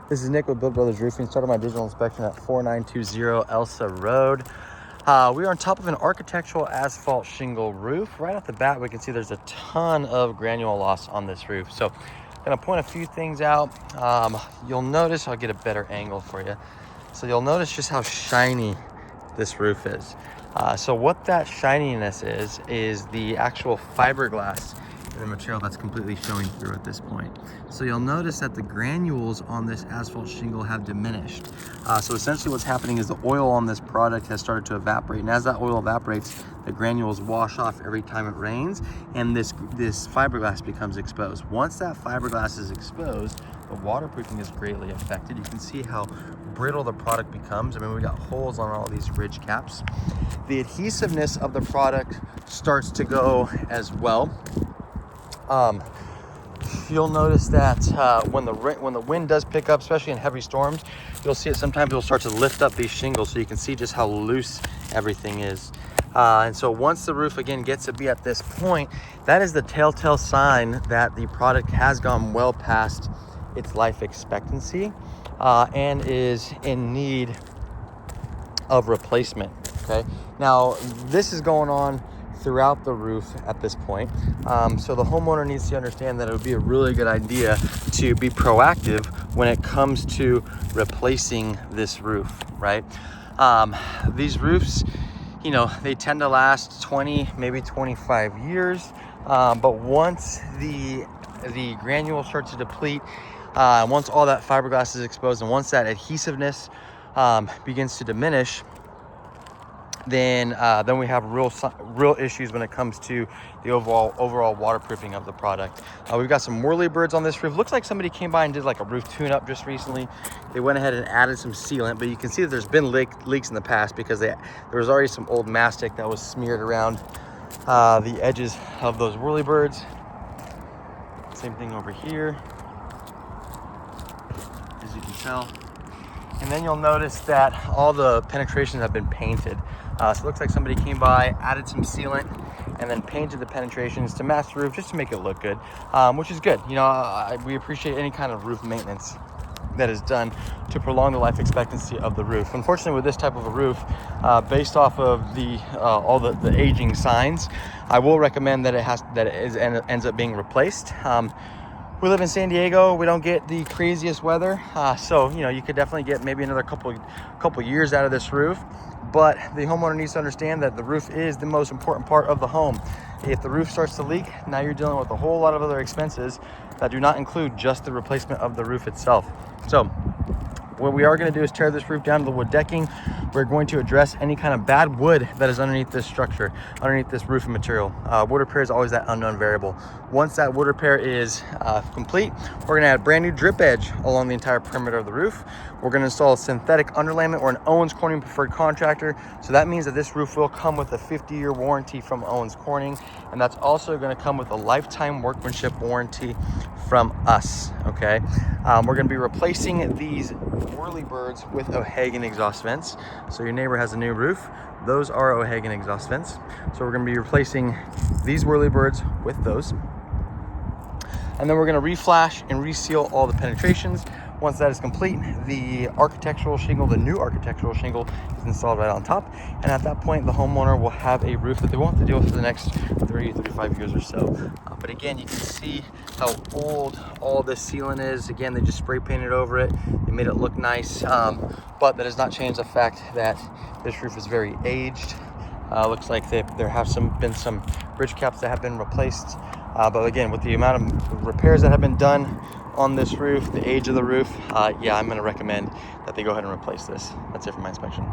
This is Nick with Build Brothers Roofing. Started my digital inspection at 4920 Elsa Road. We are on top of an architectural asphalt shingle roof. Right off the bat, we can see there's a ton of granule loss on this roof. So I'm gonna point a few things out. You'll notice, I'll get a better angle for you. So you'll notice just how shiny this roof is. So what that shininess is the actual fiberglass in the material that's completely showing through at this point. So you'll notice that the granules on this asphalt shingle have diminished. So essentially what's happening is the oil on this product has started to evaporate. And as that oil evaporates, the granules wash off every time it rains, and this fiberglass becomes exposed. Once that fiberglass is exposed, the waterproofing is greatly affected. You can see how brittle the product becomes. I mean, we got holes on all these ridge caps. The adhesiveness of the product starts to go as well. You'll notice that when the wind does pick up, especially in heavy storms, you'll see it sometimes it'll start to lift up these shingles, so you can see just how loose everything is. And so once the roof again gets to be at this point, that is the telltale sign that the product has gone well past its life expectancy and is in need of replacement. Okay, now this is going on throughout the roof at this point. So the homeowner needs to understand that it would be a really good idea to be proactive when it comes to replacing this roof, right? These roofs, you know, they tend to last 20, maybe 25 years. But once the granule starts to deplete, once all that fiberglass is exposed, and once that adhesiveness begins to diminish, then we have real issues when it comes to the overall waterproofing of the product. We've got some whirlybirds on this roof. Looks like somebody came by and did like a roof tune-up just recently. They went ahead and added some sealant, but you can see that there's been leaks in the past because there was already some old mastic that was smeared around the edges of those whirlybirds. Same thing over here, as you can tell. And then you'll notice that all the penetrations have been painted. So it looks like somebody came by, added some sealant, and then painted the penetrations to match the roof just to make it look good, which is good. You know, we appreciate any kind of roof maintenance that is done to prolong the life expectancy of the roof. Unfortunately, with this type of a roof, based off of all the aging signs, I will recommend that it ends up being replaced. We live in San Diego. We don't get the craziest weather, so you know, you could definitely get maybe another couple years out of this roof. But the homeowner needs to understand that the roof is the most important part of the home. If the roof starts to leak, now you're dealing with a whole lot of other expenses that do not include just the replacement of the roof itself. So what we are going to do is tear this roof down to the wood decking. We're going to address any kind of bad wood that is underneath this structure, underneath this roofing material. Wood repair is always that unknown variable. Once that wood repair is complete, we're going to add brand new drip edge along the entire perimeter of the roof. We're going to install a synthetic underlayment. We're an Owens Corning preferred contractor, so that means that this roof will come with a 50-year warranty from Owens Corning, and that's also going to come with a lifetime workmanship warranty from us. Okay, we're going to be replacing these whirlybirds with O'Hagan exhaust vents. So your neighbor has a new roof, those are O'Hagan exhaust vents. So we're going to be replacing these whirlybirds with those, and then we're going to reflash and reseal all the penetrations. Once that is complete, the architectural shingle, the new architectural shingle, is installed right on top. And at that point, the homeowner will have a roof that they won't have to deal with for the next 30, 35 years or so. But again, you can see how old all this sealant is. Again, they just spray painted over it. They made it look nice, but that does not change the fact that this roof is very aged. Looks like there have been some ridge caps that have been replaced. But again, with the amount of repairs that have been done on this roof, the age of the roof, yeah, I'm going to recommend that they go ahead and replace this. That's it for my inspection.